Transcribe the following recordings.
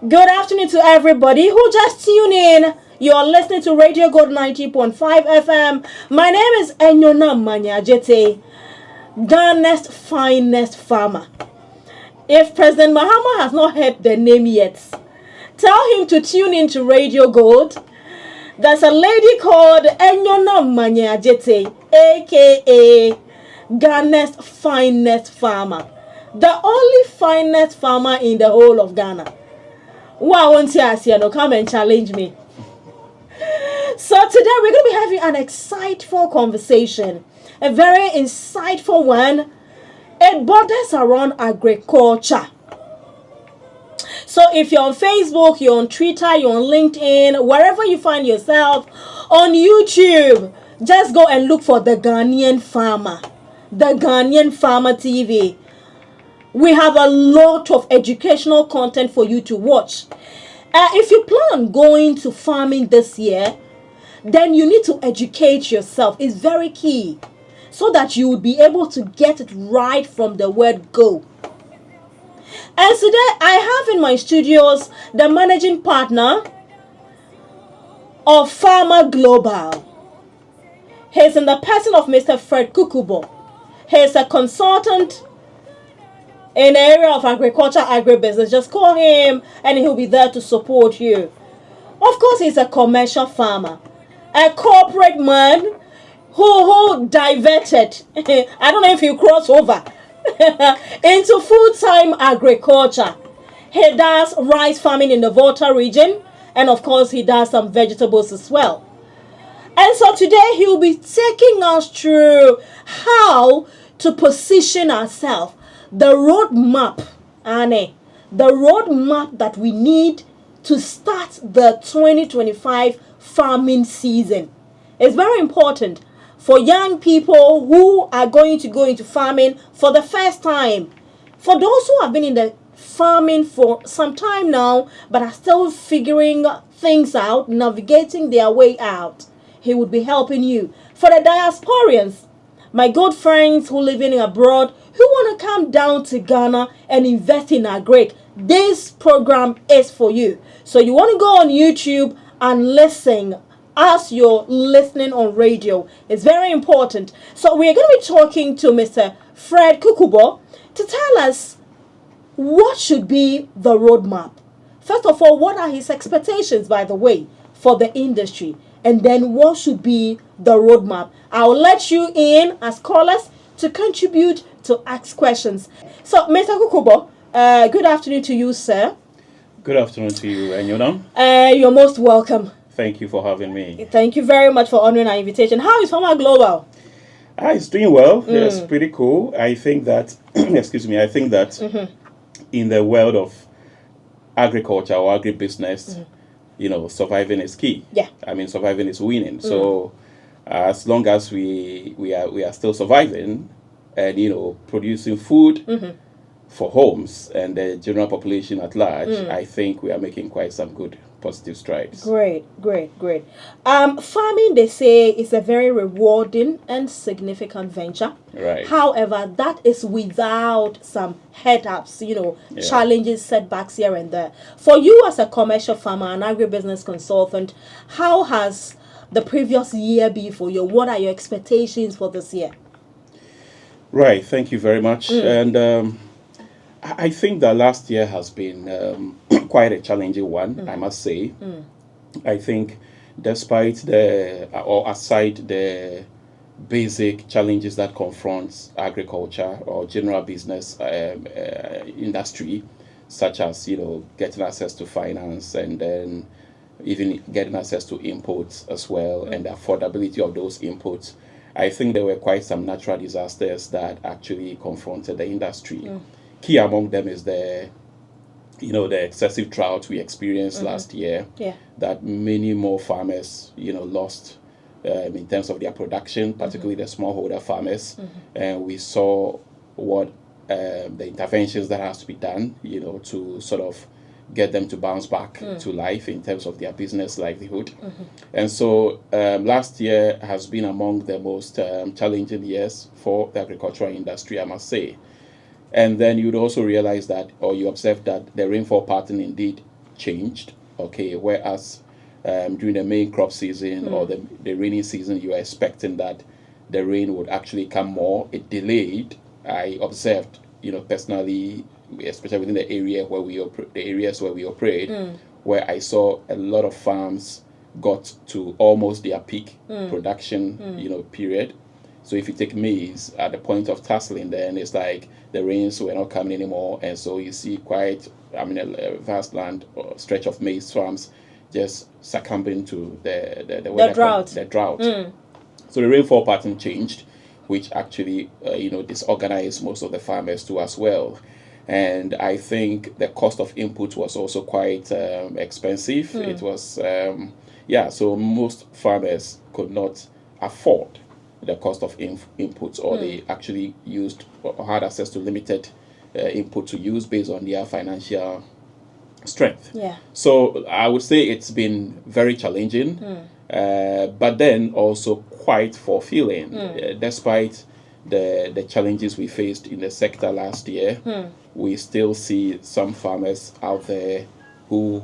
Good afternoon to everybody who just tuned in. You're listening to Radio Gold 90.5 FM. My name is Enyona Manyajete, Ghana's finest farmer. If President Mahama has not heard the name yet, tell him to tune in to Radio Gold. There's a lady called Enyona Manyajete, aka Ghana's finest farmer. The only finest farmer in the whole of Ghana. Why won't you come and challenge me? So today we're going to be having an insightful conversation. A very insightful one. It borders around agriculture. So if you're on Facebook, you're on Twitter, you're on LinkedIn, wherever you find yourself, on YouTube, just go and look for the Ghanaian Farmer. The Ghanaian Farmer TV. We have a lot of educational content for you to watch. If you plan on going to farming this year, then you need to educate yourself. It's very key so that you will be able to get it right from the word go. And today I have in my studios the managing partner of Farmer Gobale. He's in the person of Mr. Fred Kukubor. He's a consultant in the area of agriculture, agribusiness. Just call him and he'll be there to support you. Of course, he's a commercial farmer, a corporate man who diverted, I don't know if you cross over, into full-time agriculture. He does rice farming in the Volta region, and of course, he does some vegetables as well. And so today, he'll be taking us through how to position ourselves, the roadmap, Annie, the roadmap that we need to start the 2025 farming season. It's very important for young people who are going to go into farming for the first time. For those who have been in the farming for some time now, but are still figuring things out, navigating their way out, he would be helping you. For the diasporians, my good friends who live in abroad, who want to come down to Ghana and invest in agri, this program is for you. So you want to go on YouTube and listen as you're listening on radio. It's very important. So we're going to be talking to Mr. Fred Kukubor to tell us what should be the roadmap. First of all, what are his expectations, by the way, for the industry? And then what should be the roadmap? I'll let you in as callers to contribute, to ask questions. So, Mr. Kukubor, good afternoon to you, sir. Good afternoon to you, Enyona. You're most welcome. Thank you for having me. Thank you very much for honoring our invitation. How is Farmer Global? It's doing well. It's pretty cool. I think that, I think that in the world of agriculture or agribusiness, surviving is key. Yeah. I mean, surviving is winning. So, as long as we are still surviving and, producing food for homes and the general population at large, I think we are making quite some good positive strides. Great. Farming, they say, is a very rewarding and significant venture. Right. However, that is without some head-ups, challenges, setbacks here and there. For you as a commercial farmer, an agribusiness consultant, how has the previous year been for you? What are your expectations for this year? Right. Thank you very much. And I think that last year has been quite a challenging one, I must say. I think despite aside the basic challenges that confronts agriculture or general business industry, such as, getting access to finance and then even getting access to inputs as well and the affordability of those inputs, I think there were quite some natural disasters that actually confronted the industry. Key among them is the excessive drought we experienced last year. Yeah. That many more farmers, lost in terms of their production, particularly the smallholder farmers. And we saw what the interventions that has to be done, to sort of get them to bounce back to life in terms of their business livelihood. And so last year has been among the most challenging years for the agricultural industry, I must say. And then you'd also realize that, or you observe that the rainfall pattern indeed changed. Okay, whereas during the main crop season or the rainy season, you are expecting that the rain would actually come more. It delayed. I observed, personally, especially within the area where the areas where we operate, where I saw a lot of farms got to almost their peak production, period. So if you take maize at the point of tasseling, then it's like the rains were not coming anymore, and so you see a vast land or stretch of maize farms just succumbing to the weather drought. The drought. So the rainfall pattern changed, which actually disorganized most of the farmers too as well. And I think the cost of input was also quite expensive. It was so most farmers could not afford the cost of inputs, or they actually used or had access to limited input to use based on their financial strength. Yeah. So I would say it's been very challenging, but then also quite fulfilling, despite the challenges we faced in the sector last year. We still see some farmers out there who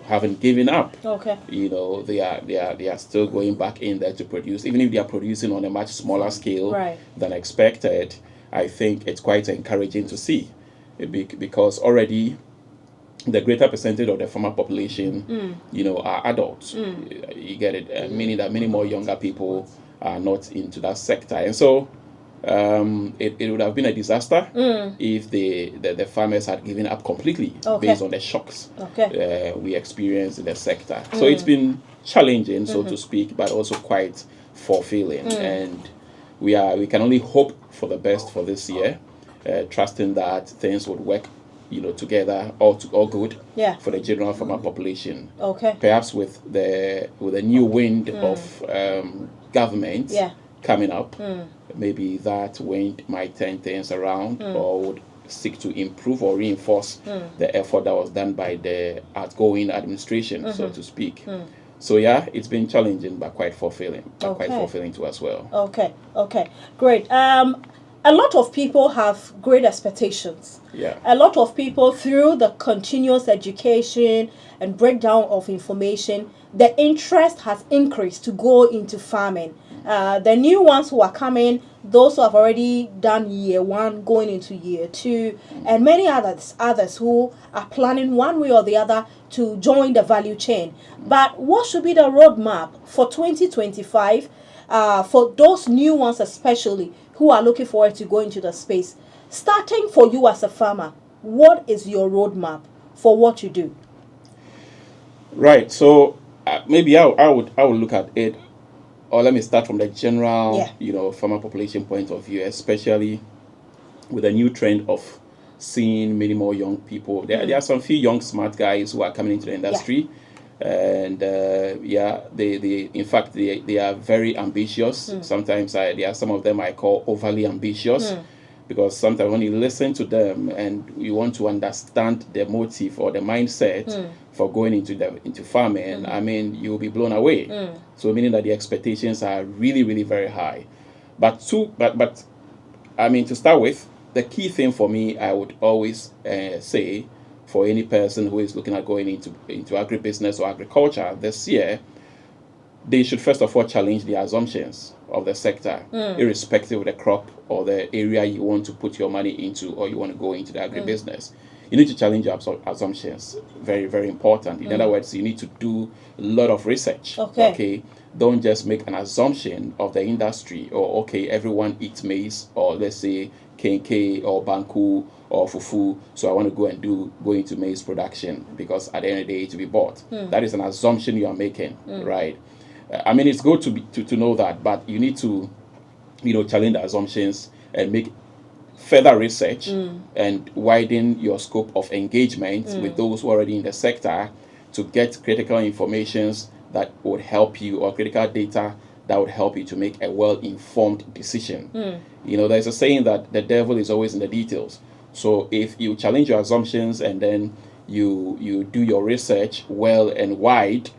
haven't given up. Okay. They are still going back in there to produce, even if they are producing on a much smaller scale than expected. I think it's quite encouraging to see, because already the greater percentage of the farmer population, are adults. You get it, meaning that many more younger people are not into that sector, and so it would have been a disaster if the farmers had given up completely based on the shocks we experienced in the sector. So it's been challenging, so to speak, but also quite fulfilling, and we can only hope for the best for this year, trusting that things would work together all good for the general farmer population. Okay. Perhaps with the new wind of government coming up, maybe that wind might turn things around or would seek to improve or reinforce the effort that was done by the outgoing administration, so to speak. So it's been challenging but quite fulfilling, quite fulfilling too as well. Okay, great. A lot of people have great expectations. Yeah. A lot of people, through the continuous education and breakdown of information, the interest has increased to go into farming. The new ones who are coming, those who have already done year 1 going into year 2, and many others who are planning one way or the other to join the value chain. But what should be the roadmap for 2025 for those new ones especially who are looking forward to go into the space? Starting for you as a farmer, what is your roadmap for what you do? Right. So maybe I would look at it, or let me start from the general, farmer population point of view, especially with a new trend of seeing many more young people. There are some few young smart guys who are coming into the industry, and they in fact they are very ambitious. Sometimes there are some of them I call overly ambitious, because sometimes when you listen to them and you want to understand the motive or the mindset for going into farming, I mean, you'll be blown away. So meaning that the expectations are really, really very high. But I mean, to start with, the key thing for me, I would always say, for any person who is looking at going into agribusiness or agriculture this year, they should first of all challenge the assumptions of the sector, irrespective of the crop or the area you want to put your money into, or you want to go into the agribusiness. You need to challenge your assumptions. Very, very important. In other words, you need to do a lot of research. Okay? Don't just make an assumption of the industry, or everyone eats maize, or let's say kenke or banku or fufu, so I want to go into maize production because at the end of the day it will be bought. That is an assumption you are making, right? I mean, it's good to know that, but you need to challenge the assumptions and make further research and widen your scope of engagement with those who are already in the sector to get critical informations that would help you, or critical data that would help you to make a well-informed decision. There's a saying that the devil is always in the details. So if you challenge your assumptions and then you do your research well and wide,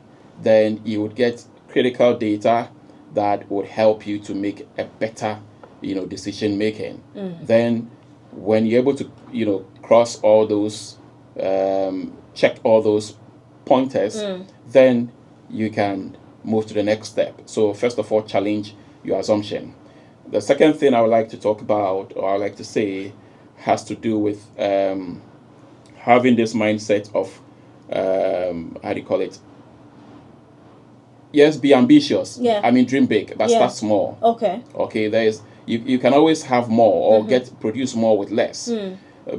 then you would get critical data that would help you to make a better decision making. Then when you're able to cross all those check all those pointers, then you can move to the next step. So first of all, challenge your assumption. The second thing I would like to talk about, or I would like to say, has to do with having this mindset of how do you call it? Yes, be ambitious. Yeah. I mean, dream big, but start small. Okay. Okay, there is you can always have more or produce more with less.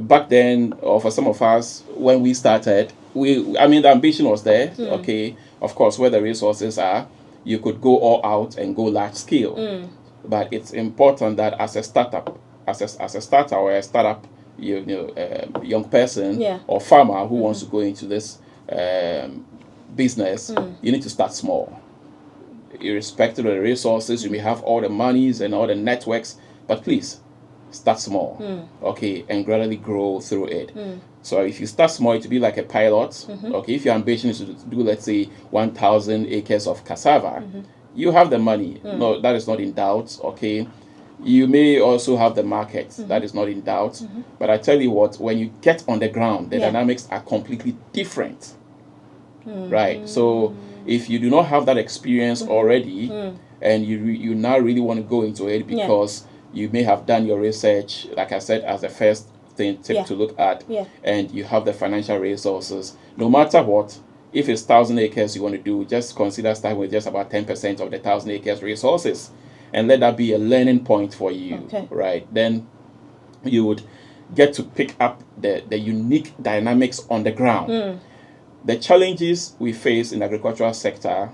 Back then, or for some of us, when we started, the ambition was there. Okay, of course, where the resources are, you could go all out and go large scale. But it's important that as a startup, as a starter or a startup, young person or farmer who wants to go into this business, you need to start small. Irrespective of the resources, you may have all the monies and all the networks, but please start small, okay, and gradually grow through it. So if you start small, it will be like a pilot. Okay, if your ambition is to do, let's say, 1,000 acres of cassava, you have the money. No, that is not in doubt. Okay, you may also have the market. That is not in doubt. But I tell you what, when you get on the ground, the dynamics are completely different. Right. So if you do not have that experience already, and you now really want to go into it because you may have done your research, like I said, as the first thing to look at, and you have the financial resources, no matter what, if it's 1,000 acres you want to do, just consider starting with just about 10% of the 1,000 acres resources, and let that be a learning point for you. Right. Then you would get to pick up the unique dynamics on the ground. The challenges we face in the agricultural sector,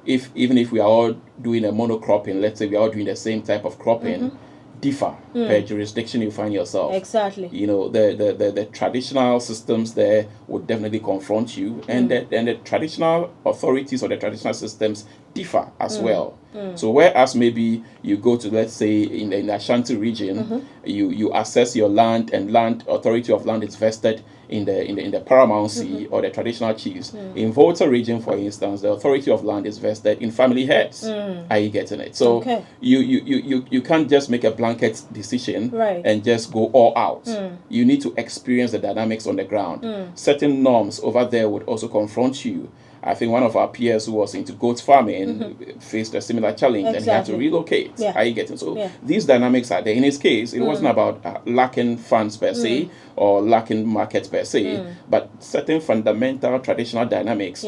even if we are all doing a monocropping, let's say we are all doing the same type of cropping, differ per jurisdiction you find yourself. Exactly. The traditional systems there would definitely confront you, and the traditional authorities or the traditional systems differ as well. So whereas maybe you go to, let's say, in the Ashanti region, you assess your land, and land authority of land is vested in the paramountcy or the traditional chiefs. In Volta region, for instance, the authority of land is vested in family heads. Are you getting it? So you can't just make a blanket decision and just go all out. You need to experience the dynamics on the ground. Certain norms over there would also confront you. I think one of our peers who was into goat farming faced a similar challenge, and he had to relocate. Are you getting? So these dynamics are there. In his case, it wasn't about lacking funds per se or lacking markets per se, but certain fundamental traditional dynamics,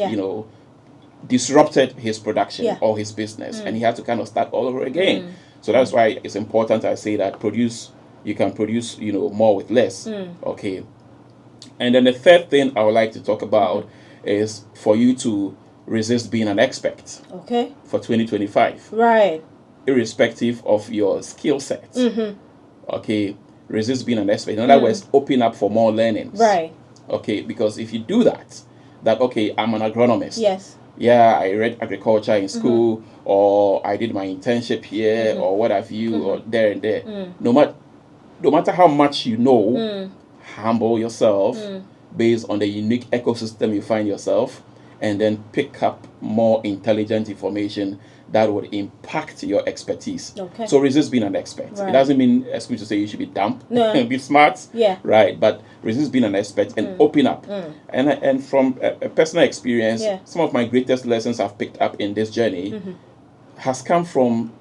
disrupted his production or his business, and he had to kind of start all over again. So that's why it's important, I say, that you can produce more with less. Okay. And then the third thing I would like to talk about is for you to resist being an expert. Okay. For 2025. Right. Irrespective of your skill set. Okay. Resist being an expert. In other words, open up for more learnings. Right. Okay. Because if you do that, okay, I'm an agronomist. Yes. Yeah, I read agriculture in school, or I did my internship here, or what have you, or there and there. No matter how much you know, humble yourself based on the unique ecosystem you find yourself, and then pick up more intelligent information that would impact your expertise. Okay. So resist being an expert. Right. It doesn't mean, excuse to say, you should be dumb, be smart. Yeah. Right. But resist being an expert and open up. And from a personal experience, some of my greatest lessons I've picked up in this journey has come from,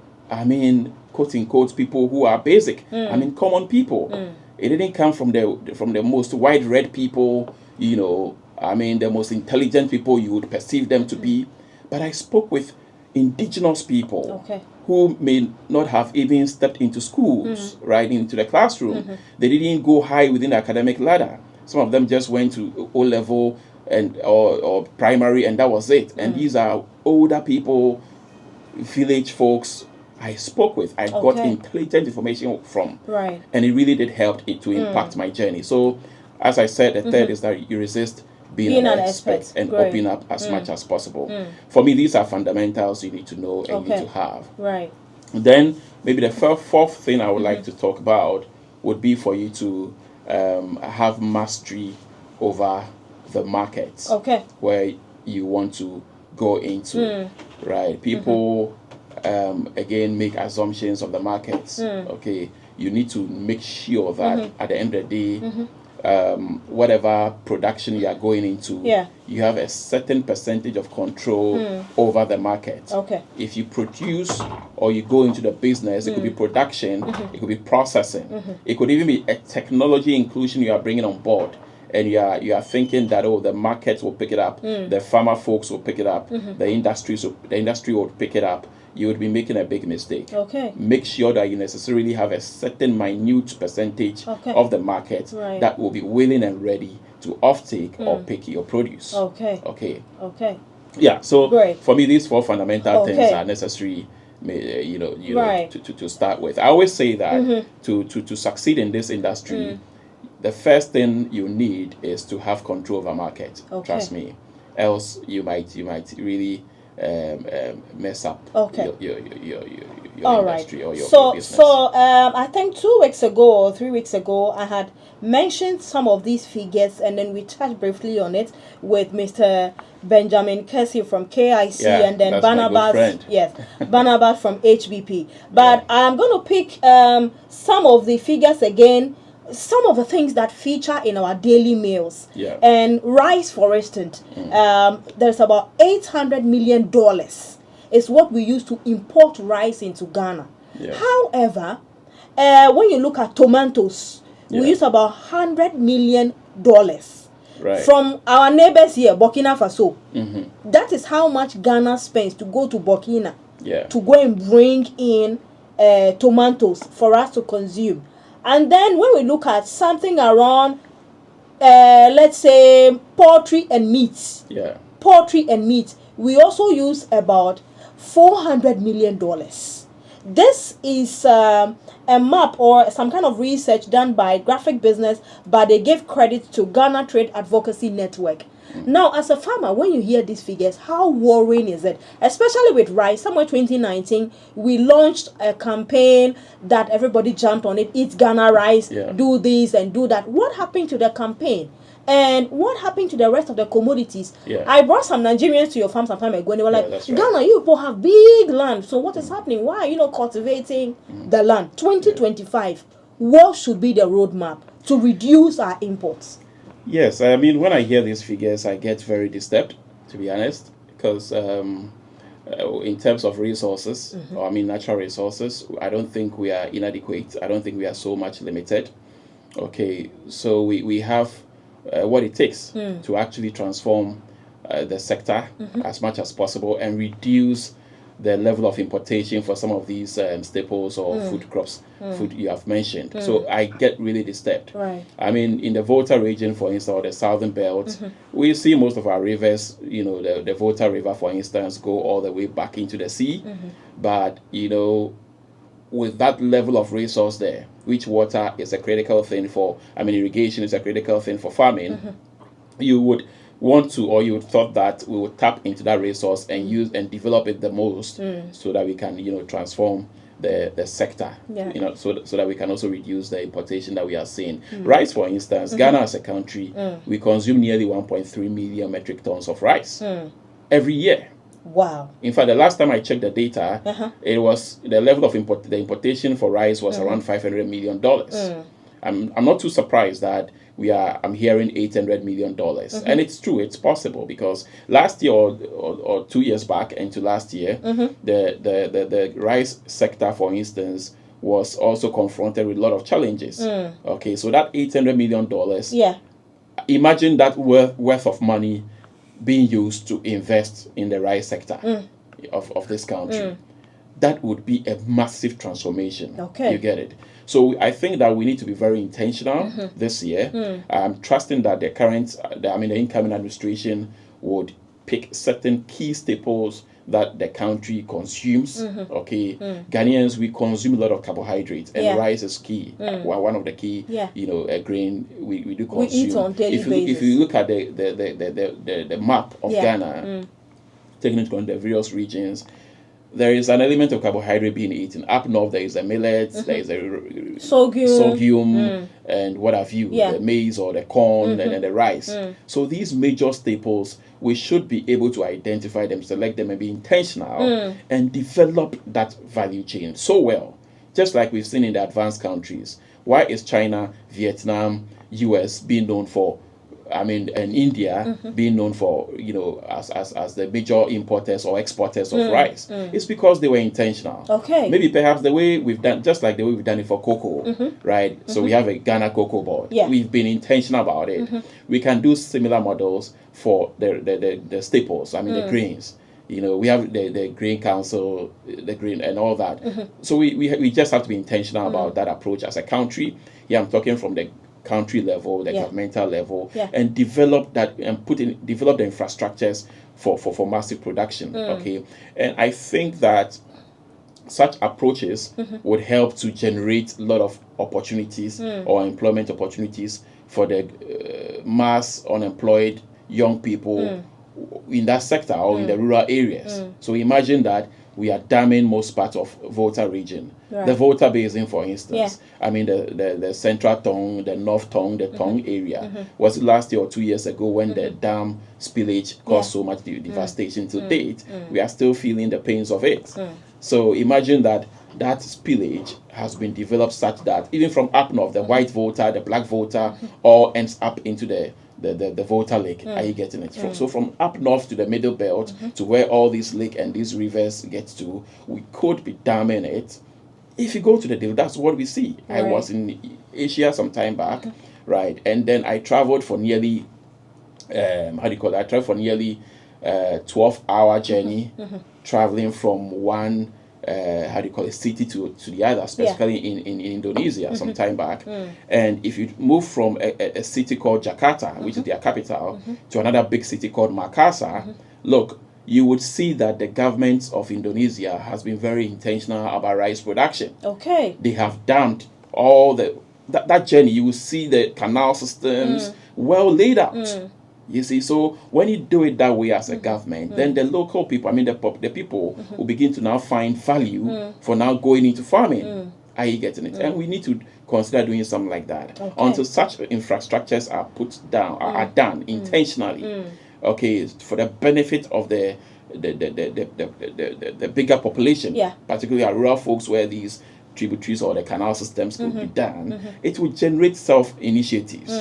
quote unquote, people who are basic. Common people. It didn't come from the most wide-read people, the most intelligent people you would perceive them to be. But I spoke with indigenous people who may not have even stepped into schools, right, into the classroom. They didn't go high within the academic ladder. Some of them just went to O-level or primary, and that was it. And these are older people, village folks I spoke with. I got intelligent information from. Right. And it really did help it to impact my journey. So, as I said, the third is that you resist being an expert and open up as much as possible. For me, these are fundamentals you need to know and you need to have. Right. Then, maybe the fourth thing I would like to talk about would be for you to have mastery over the markets where you want to go into. Right. People again make assumptions of the markets. Okay, you need to make sure that at the end of the day whatever production you are going into, Yeah. you have a certain percentage of control over the market. Okay. If you produce or you go into the business, it could be production, it could be processing, it could even be a technology inclusion you are bringing on board. And you are thinking that, oh, the market will pick it up, the farmer folks will pick it up, the industry will pick it up. You would be making a big mistake. Okay. Make sure that you necessarily have a certain minute percentage of the market that will be willing and ready to offtake or pick your produce. Okay. Yeah. So Great. for me, these 4 fundamental things are necessary. To start with, I always say that to succeed in this industry, the first thing you need is to have control of a market. Trust me, else you might really mess up your industry or your business. So I think 2 weeks ago or 3 weeks ago, I had mentioned some of these figures, and then we touched briefly on it with Mr. Benjamin Kessie from KIC, and then Barnabas, Barnabas from HBP. But I'm going to pick some of the figures again, some of the things that feature in our daily meals. And rice, for instance, there's about $800 million is what we use to import rice into Ghana. However, when you look at tomatoes, we use about $100 million from our neighbors here, Burkina Faso. That is how much Ghana spends to go to Burkina to go and bring in tomatoes for us to consume. And then when we look at something around, let's say, poultry and meat, we also use about $400 million. This is a map or some kind of research done by Graphic Business, but they gave credit to Ghana Trade Advocacy Network. Now, as a farmer, when you hear these figures, how worrying is it? Especially with rice. Somewhere 2019, we launched a campaign that everybody jumped on it. Eat Ghana rice, do this and do that. What happened to the campaign? And what happened to the rest of the commodities? I brought some Nigerians to your farm some time ago, and they were like, Ghana, you people have big land. So what is happening? Why are you not cultivating the land? 2025, what should be the roadmap to reduce our imports? Yes, I mean, when I hear these figures, I get very disturbed, to be honest, because in terms of resources, natural resources, I don't think we are inadequate. I don't think we are so much limited. Okay, so we have what it takes to actually transform the sector as much as possible and reduce the level of importation for some of these staples or food crops, food you have mentioned. So I get really disturbed. I mean, in the Volta region, for instance, or the Southern Belt, we see most of our rivers, the Volta River, for instance, go all the way back into the sea. But, with that level of resource there, which water is a critical thing irrigation is a critical thing for farming, you would want to, or you would thought that we would tap into that resource and use and develop it the most so that we can, transform the sector, so that we can also reduce the importation that we are seeing. Rice, for instance, Ghana as a country, we consume nearly 1.3 million metric tons of rice every year. Wow. In fact, the last time I checked the data, it was the level of the importation for rice was around $500 million. I'm not too surprised that I'm hearing $800 million. And it's true, it's possible, because last year or 2 years back into last year, the rice sector, for instance, was also confronted with a lot of challenges. Okay, so that $800 million, imagine that worth of money being used to invest in the rice sector of this country. That would be a massive transformation. You get it? So I think that we need to be very intentional this year. I'm trusting that the incoming administration would pick certain key staples that the country consumes. Ghanaians, we consume a lot of carbohydrates, and rice is key. One of the key, grain we do consume. We eat on daily basis. If you look at the map of Ghana, taking into account the various regions, there is an element of carbohydrate being eaten. Up north, there is a millet, there is a sorghum, and what have you, the maize or the corn, and the rice. So these major staples, we should be able to identify them, select them, and be intentional and develop that value chain so well. Just like we've seen in the advanced countries, Why is China, Vietnam, US being known for, and India being known for, as the major importers or exporters of rice? It's because they were intentional. Okay. Maybe perhaps the way we've done, just like the way we've done it for cocoa, right? So we have a Ghana cocoa board. Yeah. We've been intentional about it. We can do similar models for the staples, the grains. We have the Grain Council, the grain and all that. So we just have to be intentional about that approach as a country. Yeah, I'm talking from the country level, the governmental level, and develop that and develop the infrastructures for massive production. Okay, and I think that such approaches would help to generate a lot of opportunities or employment opportunities for the mass unemployed young people in that sector or in the rural areas. So imagine that we are damming most parts of Volta region. Right. The Volta Basin, for instance. The Central Tongue, the North Tongue, the Tongue area. Was it last year or 2 years ago when the dam spillage caused so much devastation to date? We are still feeling the pains of it. So imagine that spillage has been developed such that even from up north, the white Volta, the black Volta, all ends up into the Volta Lake. Are you getting it? So from up north to the middle belt to where all these lakes and these rivers get to, we could be damming it. If you go to the deal, that's what we see. Right. I was in Asia some time back, right? And then I traveled for nearly, I traveled for nearly 12-hour journey, traveling from one city to the other, specifically in Indonesia some time back. And if you move from a city called Jakarta, which is their capital, to another big city called Makassar, look, you would see that the government of Indonesia has been very intentional about rice production. Okay. They have dammed all that journey. You will see the canal systems well laid out. You see, so when you do it that way as a government, then the local people, the people will begin to now find value for now going into farming. Are you getting it? And we need to consider doing something like that until such infrastructures are put down, are done intentionally. Okay, for the benefit of the bigger population, particularly our rural folks where these tributaries or the canal systems could be done, it will generate self-initiatives.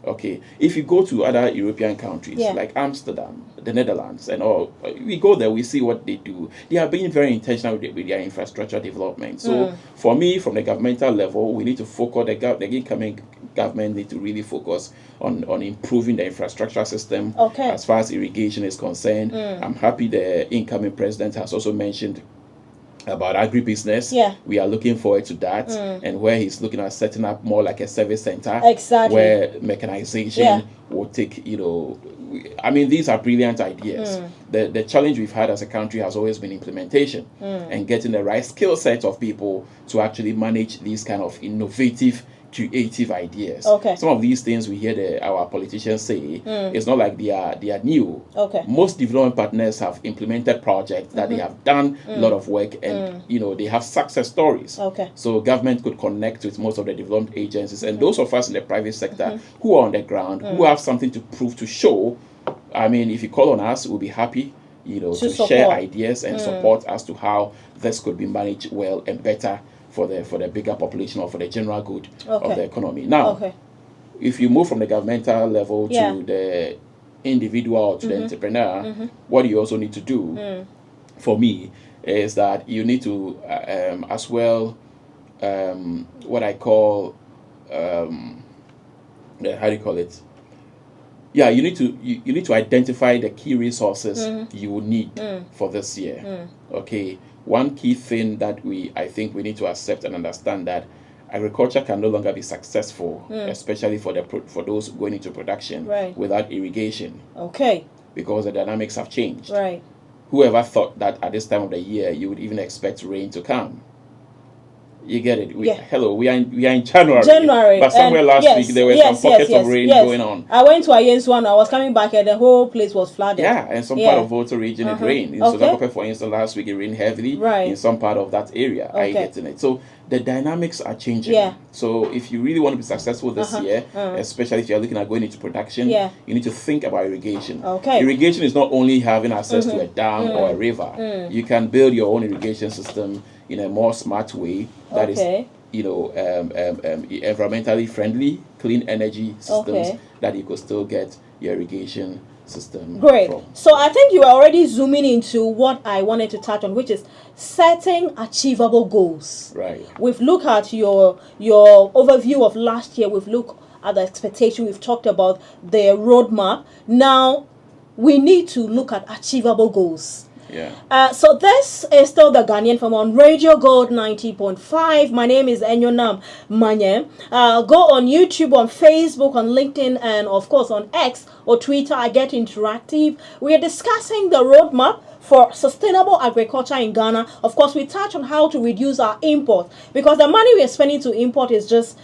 Okay, if you go to other European countries like Amsterdam, the Netherlands, and all, we go there, we see what they do. They are being very intentional with their infrastructure development. So for me, from the governmental level, we need to focus, the incoming government need to really focus on improving the infrastructure system as far as irrigation is concerned. I'm happy the incoming president has also mentioned about agribusiness. We are looking forward to that, and where he's looking at setting up more like a service center, where mechanization will take, these are brilliant ideas. The challenge we've had as a country has always been implementation and getting the right skill set of people to actually manage these kind of innovative, creative ideas. Some of these things we hear our politicians say, it's not like they are new. Most development partners have implemented projects that they have done a lot of work, and they have success stories. So government could connect with most of the development agencies and those of us in the private sector who are on the ground, who have something to prove, to show. If you call on us, we'll be happy to share ideas and support as to how this could be managed well and better for the bigger population or for the general good of the economy. Now, if you move from the governmental level to the individual or to the entrepreneur, what you also need to do, for me, is that you need to as well, what I call, you need to identify the key resources you will need for this year. Okay. One key thing that I think we need to accept and understand that agriculture can no longer be successful, especially for those going into production, without irrigation. Because the dynamics have changed. Whoever thought that at this time of the year you would even expect rain to come? You get it? Hello, we are in January. But somewhere last week there were some pockets of rain going on. I went to Ayenswan. I was coming back and the whole place was flooded. And some part of Volta region it rained. In Sotakope, for instance, last week it rained heavily in some part of that area. Are you getting it? So the dynamics are changing. So if you really want to be successful this year, especially if you're looking at going into production, you need to think about irrigation. Irrigation is not only having access to a dam or a river. You can build your own irrigation system in a more smart way that is environmentally friendly, clean energy systems Okay. that you could still get your irrigation system Great. from. So I think you are already zooming into what I wanted to touch on, which is setting achievable goals. Right. We've looked at your overview of last year. We've looked at the expectation. We've talked about the roadmap. Now we need to look at achievable goals. Yeah. So this is still the Ghanaian Farm on Radio Gold 90.5. My name is Enyonam Manye. Go on YouTube, on Facebook, on LinkedIn, and of course on X or Twitter. I get interactive. We are discussing the roadmap for sustainable agriculture in Ghana. Of course, we touch on how to reduce our import, because the money we are spending to import is just,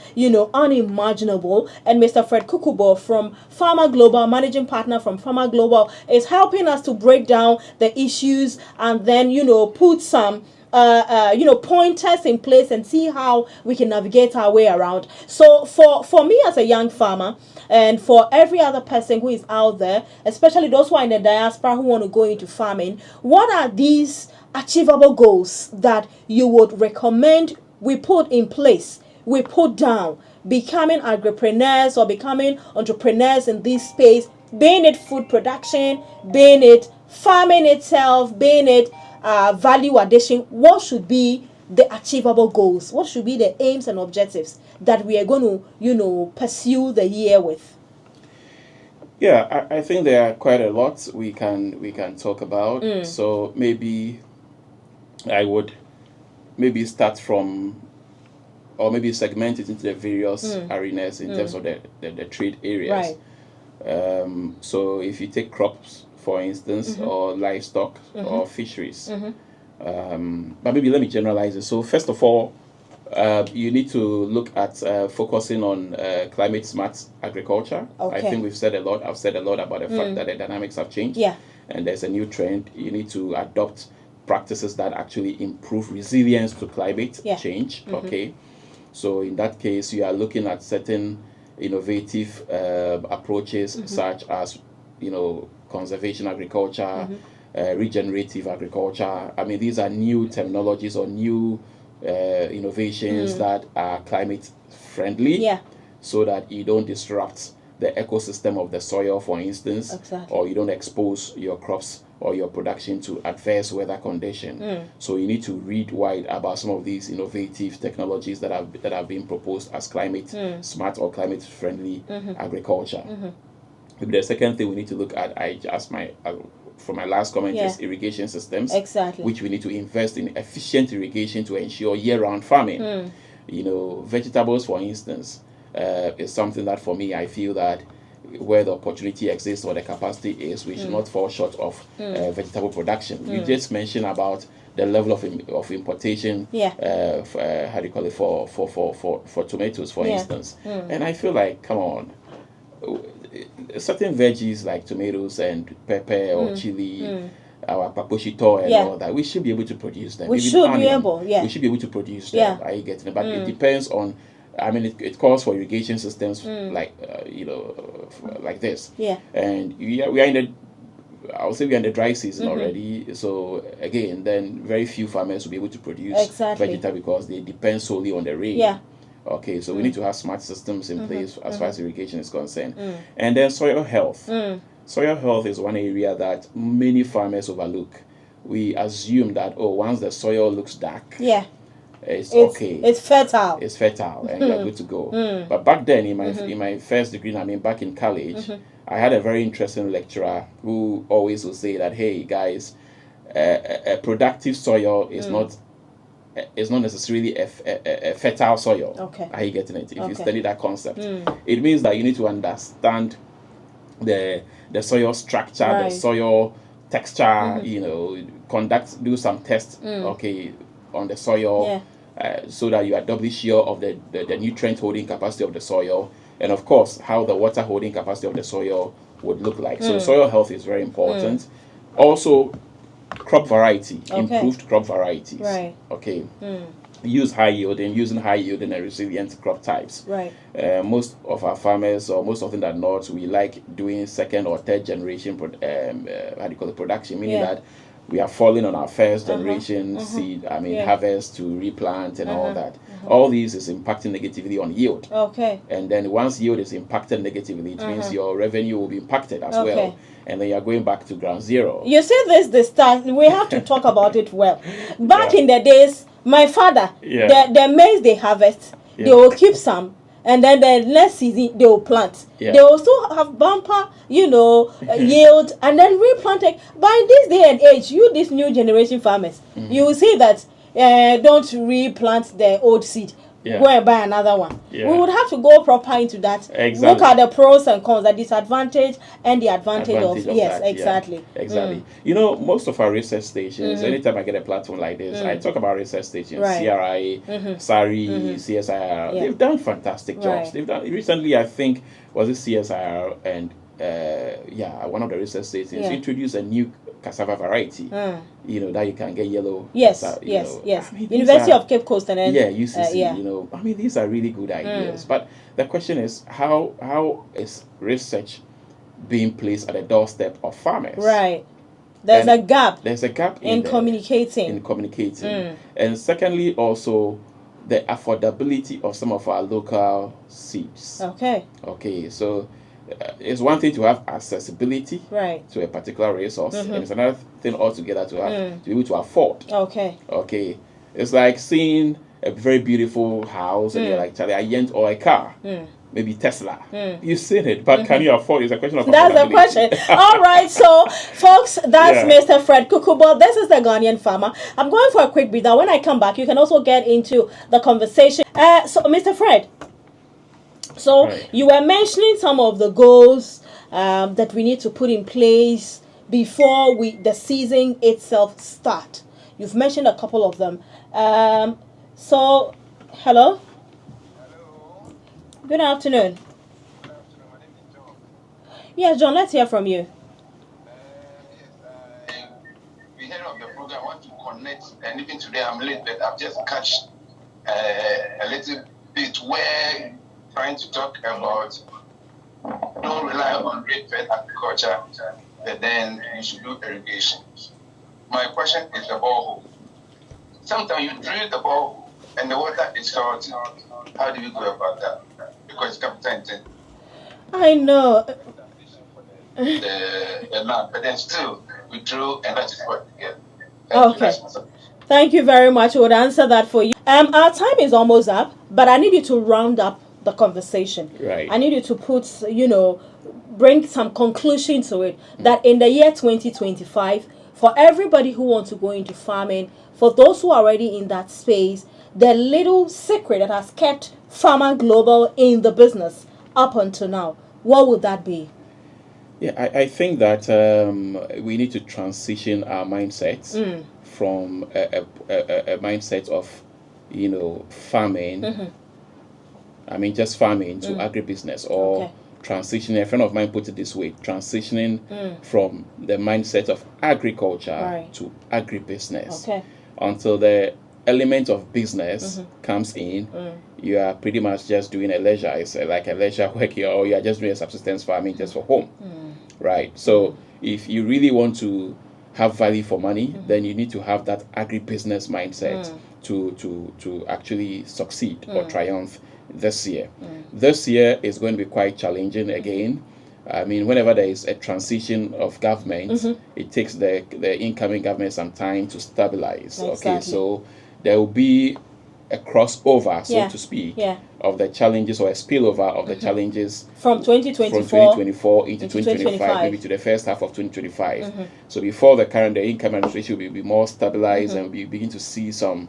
unimaginable. And Mr. Fred Kukubor from Farmer Global, managing partner from Farmer Global, is helping us to break down the issues and then, put some pointers in place and see how we can navigate our way around. So for me as a young farmer, and for every other person who is out there, especially those who are in the diaspora who want to go into farming, what are these achievable goals that you would recommend we put in place, we put down, becoming agripreneurs or becoming entrepreneurs in this space, being it food production, being it farming itself, being it value addition? What should be the achievable goals? What should be the aims and objectives that we are going to, pursue the year with? Yeah, I think there are quite a lot we can talk about. So maybe I would start from, or maybe segment it into the various arenas in terms of the trade areas. Right. So if you take crops, for instance, or livestock or fisheries. But maybe let me generalize it. So first of all, you need to look at focusing on climate smart agriculture. Okay. I think we've said a lot. I've said a lot about the fact that the dynamics have changed. Yeah. And there's a new trend. You need to adopt practices that actually improve resilience to climate change. Okay. So in that case, you are looking at certain innovative approaches such as, conservation agriculture, regenerative agriculture. I mean, these are new technologies or new innovations that are climate friendly, so that you don't disrupt the ecosystem of the soil, for instance, or you don't expose your crops or your production to adverse weather condition. So you need to read wide about some of these innovative technologies that have been proposed as climate smart or climate friendly agriculture. Maybe the second thing we need to look at, from my last comment, is irrigation systems. Exactly. Which we need to invest in efficient irrigation to ensure year-round farming. Vegetables, for instance, is something that for me, I feel that where the opportunity exists or the capacity is, we should not fall short of vegetable production. You just mentioned about the level of importation. How do you call it, for tomatoes, for instance. And I feel like, come on, certain veggies like tomatoes and pepper or chili, our paposhito and all that, we should be able to produce them. We should be able to produce them. Are you getting it? But it depends on, I mean, it calls for irrigation systems like this. And we are in the, I would say we are in the dry season already. So again, then very few farmers will be able to produce vegetable because they depend solely on the rain. Okay, so we need to have smart systems in place as far as irrigation is concerned. And then soil health. Soil health is one area that many farmers overlook. We assume that, once the soil looks dark, it's okay. It's fertile. It's fertile and you're good to go. But back then, in my first degree, back in college, I had a very interesting lecturer who always would say that, hey, guys, a productive soil is not necessarily a fertile soil. Okay. Are you getting it? If you study that concept, it means that you need to understand the soil structure, the soil texture. Do some tests. Okay, on the soil, so that you are doubly sure of the nutrient holding capacity of the soil, and of course how the water holding capacity of the soil would look like. So soil health is very important. Also, crop variety, improved crop varieties. Okay. Using high yielding and resilient crop types. Most of our farmers, or most often than not, we like doing second or third generation production, meaning that we are falling on our first generation seed, harvest to replant and all that. All these is impacting negatively on yield. Okay. And then once yield is impacted negatively, it means your revenue will be impacted as well. And then you're going back to ground zero. You see the start, we have to talk about it well. Back in the days, my father, the maize they harvest, they will keep some. And then the next season, they will plant. They will still have bumper, yield, and then replant it. By this day and age, this new generation farmers, you will see that don't replant the old seed. Go and buy another one. We would have to go proper into that. Exactly. Look at the pros and cons, the disadvantage and the advantage of yes, that. Exactly. Exactly. Most of our research stations, anytime I get a platform like this, I talk about research stations, CRI, SARI, CSIR. They've done fantastic jobs. They've done recently, I think, was it CSIR and one of the research stations introduced a new cassava variety, that you can get yellow. Yes, cassava, yes. University of Cape Coast and then UCC. These are really good ideas. But the question is, how is research being placed at the doorstep of farmers? Right. There's a gap. There's a gap in communicating. And secondly, also the affordability of some of our local seeds. Okay. So it's one thing to have accessibility to a particular resource, and it's another thing altogether to have to be able to afford. Okay. It's like seeing a very beautiful house and you're like, Charlie, I rent or a car. Maybe Tesla. You've seen it, but can you afford it? It's a question of That's the question. All right, so folks, that's Mr. Fred Kukubor. This is the Ghanaian farmer. I'm going for a quick breather. When I come back, you can also get into the conversation. So, Mr. Fred, you were mentioning some of the goals that we need to put in place before the season itself start. You've mentioned a couple of them. Hello? Hello. Good afternoon. Good afternoon. My name is John. Yes, John, let's hear from you. We heard of the program. I want to connect, and even today I'm late, but I've just catch a little bit where trying to talk about don't rely on rain-fed agriculture, but then you should do irrigation. My question is the borehole. Sometimes you drill the borehole and the water is short. How do you go about that? Because it's capital intensive. I know. The land, but then still we drill, and that is what we get. Okay. Thank you very much. We would answer that for you. Our time is almost up, but I need you to round up the conversation. Right. I need you to put, bring some conclusion to it. That in the year 2025, for everybody who wants to go into farming, for those who are already in that space, the little secret that has kept Farmer Global in the business up until now, what would that be? Yeah, I think that we need to transition our mindsets from a mindset of, farming. I mean, just farming to agribusiness, or transitioning. A friend of mine put it this way: transitioning from the mindset of agriculture to agribusiness. Until the element of business comes in, you are pretty much just doing a leisure. It's like a leisure work here, or you are just doing a subsistence farming just for home, right? So if you really want to have value for money, then you need to have that agribusiness mindset to actually succeed or triumph this year. This year is going to be quite challenging again. I mean, whenever there is a transition of government, it takes the incoming government some time to stabilize. Exactly. Okay, so there will be a crossover, so to speak, of the challenges, or a spillover of the challenges from 2024 into 2025, maybe to the first half of 2025. So before the incoming administration will be more stabilized, and we begin to see some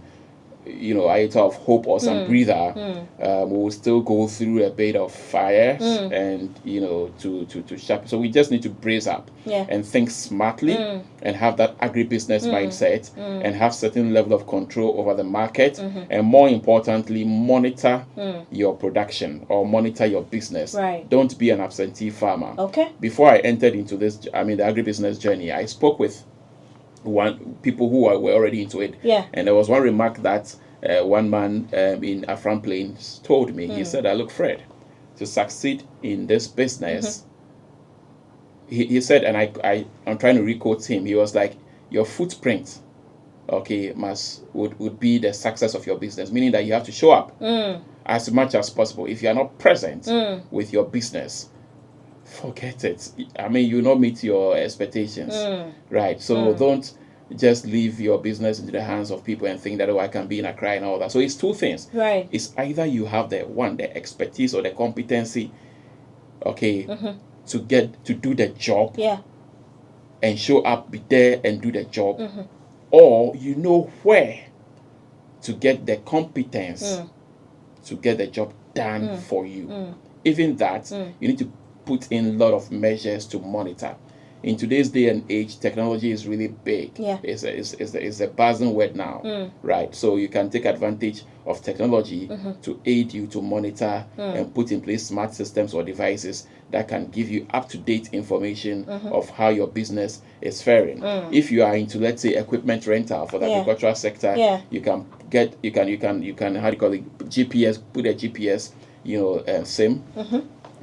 iota of hope or some breather, we will still go through a bit of fires and to sharpen. So we just need to brace up and think smartly and have that agribusiness mindset and have certain level of control over the market, and more importantly, monitor your production or monitor your business. Don't be an absentee farmer. Before I entered into this, the agribusiness journey, I spoke with people who were already into it, and there was one remark that one man in Afram Plains told me. He said, look, Fred, to succeed in this business, he said, and I'm trying to requote him, he was like, your footprint, okay, would be the success of your business, meaning that you have to show up as much as possible. If you are not present with your business, forget it. I mean, you not meet your expectations, right? So don't just leave your business into the hands of people and think that, oh, I can be in Accra and all that. So it's two things. Right. It's either you have the expertise or the competency, okay, to do the job, and show up, be there and do the job, or you know where to get the competence to get the job done for you. Even that, you need to put in a lot of measures to monitor. In today's day and age, technology is really big. It's a buzzing word now, right? So you can take advantage of technology to aid you to monitor and put in place smart systems or devices that can give you up-to-date information of how your business is faring. If you are into, let's say, equipment rental for the agricultural sector, you can how do you call it, GPS, put a GPS, SIM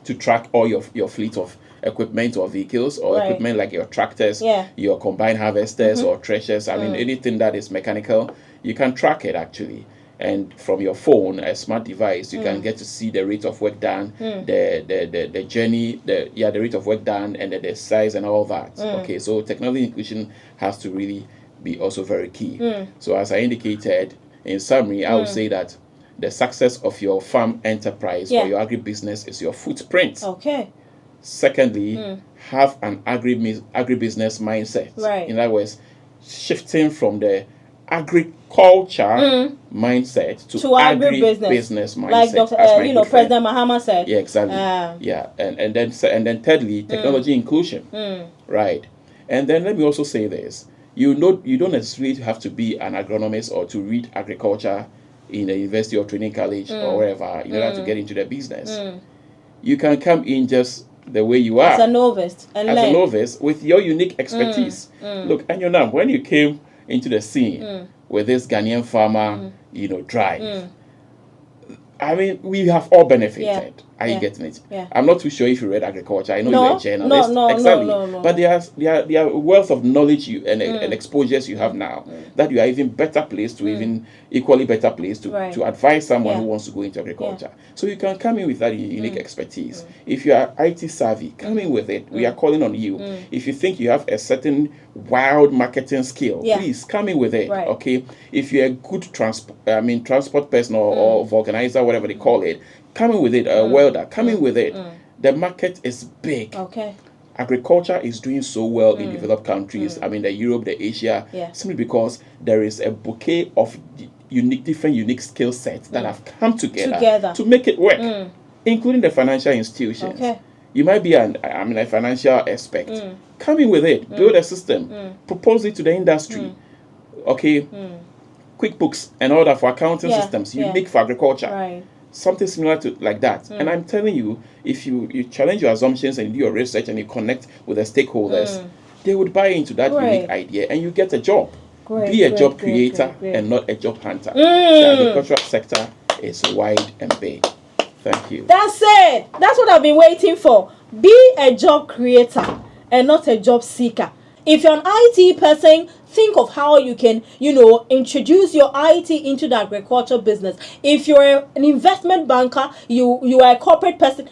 to track all your fleet of equipment or vehicles or equipment like your tractors, your combine harvesters or threshers. I mean, anything that is mechanical, you can track it actually. And from your phone, a smart device, you can get to see the rate of work done, the journey, the rate of work done, and the size and all that. Okay, so technology inclusion has to really be also very key. So as I indicated, in summary, I would say that the success of your farm enterprise or your agribusiness is your footprint. Okay. Secondly, have an agribusiness mindset. Right. In other words, shifting from the agriculture mindset to agribusiness mindset. Like Dr. President Mahama said. Yeah, exactly. And then thirdly, technology inclusion. Right. And then let me also say this. You don't necessarily have to be an agronomist or to read agriculture in a university or training college or wherever in order to get into the business. You can come in just the way you are as a novice a novice with your unique expertise. Look, and when you came into the scene with this Ghanaian farmer, drive, I mean, we have all benefited. Are you getting it? Yeah. I'm not too sure if you read agriculture. I know you're a journalist. No. But there are wealth of knowledge and exposures you have now that you are even better placed to equally better placed to advise someone who wants to go into agriculture. So you can come in with that unique expertise. If you are IT savvy, come in with it. We are calling on you. If you think you have a certain wild marketing skill, please come in with it. Right. Okay. If you're a good transport person or organizer, whatever they call it, come in with it. Welder, come in with it. The market is big. Okay. Agriculture is doing so well in developed countries. I mean, the Europe, the Asia, simply because there is a bouquet of different unique skill sets that have come together to make it work, including the financial institutions. Okay. You might be a financial expert. Come in with it. Build a system. Propose it to the industry. Okay. QuickBooks and all that for accounting systems, unique for agriculture. Right. Something similar to like that. And I'm telling you, if you challenge your assumptions and do your research and you connect with the stakeholders, they would buy into that unique idea and you get a job. Be a job creator and not a job hunter. The agricultural sector is wide and big. Thank you. That's it. That's what I've been waiting for. Be a job creator and not a job seeker. If you're an IT person, think of how you can, introduce your IT into the agriculture business. If you're an investment banker, you are a corporate person,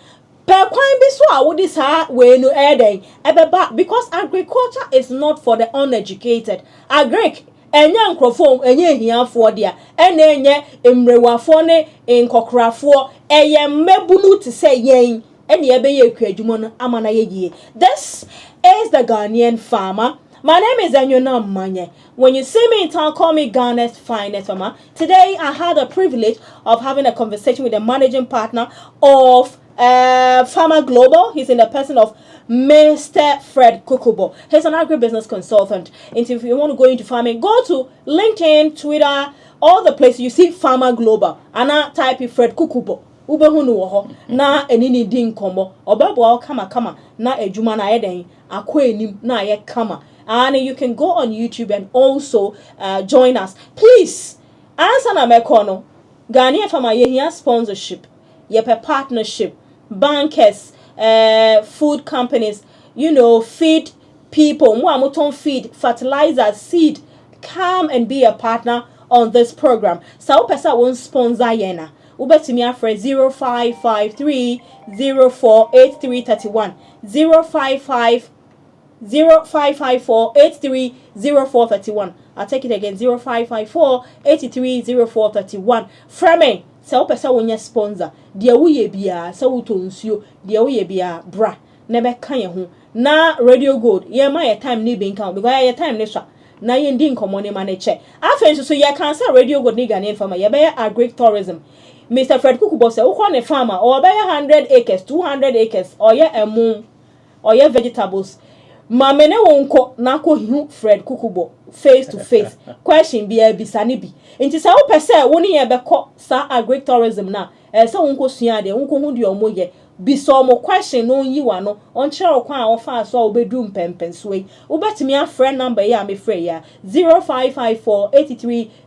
because agriculture is not for the uneducated. Agric enya nkrofo enya hiafo dia enenye emrewafo ne nkokrafo eye mmebunu te say yen ene ebeye akwadwumo no amana yeye. This is the Ghanaian farmer. My name is Enyona Manye. When you see me in town, call me Ghana's finest farmer. Today, I had the privilege of having a conversation with the managing partner of Farmer Global. He's in the person of Mr. Fred Kukubor. He's an agribusiness consultant. And if you want to go into farming, go to LinkedIn, Twitter, all the places you see Farmer Global. And I type in Fred Kukubor. Ubehunu woho na enini din komo obebo kama na ejuma na eden akwenim na ye kama. And you can go on YouTube and also join us. Please answer na mekono Ghanaian farmer ye sponsorship, ye partnership, bankers, food companies, feed people, Muamuton feed, fertilizer, seed, come and be a partner on this program. So pesa won't sponsor yena. Ubetimi afre 0553 048331 055 0554 830431. I'll take it again 0554 830431. Frame so pesa wonya sponsor dia wuye bia so wutonsuo dia wuye bia bra na be kan ye ho na Radio Gold ye ma ye time ni bin kan because ye time ni swa na ye ndi nkomo ne ma ne che afen so ye kan sa Radio Gold ni Ghanaian farmer ye be agritourism. Mr. Fred Kukubor say wo kon ne farmer or be 100 acres 200 acres or ye emu or ye vegetables mamene wonko na ko hu Fred Kukubor face to face question bi ebisane bi nti say wo pese woni ye be ko sa agritourism na so wonko sua de wonko hu de omoye bi so mo question no yiwa no on kire okwan a wo fa so obedu mpempensuwe wo betimi a friend number ya me free ya 0554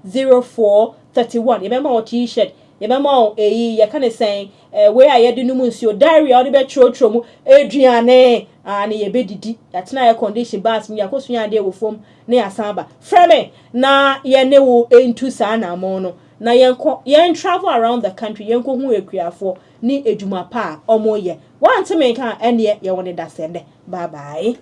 830431 ye be ma o t-shirt ye be ma eyi ye kan say we a ye de numu nsuo diary a wo be trotro mu eduane ani ye be didi atena ye condition bas mi yakosua de wo fom na ya samba frame na ye ne wo entu sa na mo no na yen travel around the country yen ko hu ekuafo ni edwuma pa omo ye want me kan ene ye woni da sende bye bye.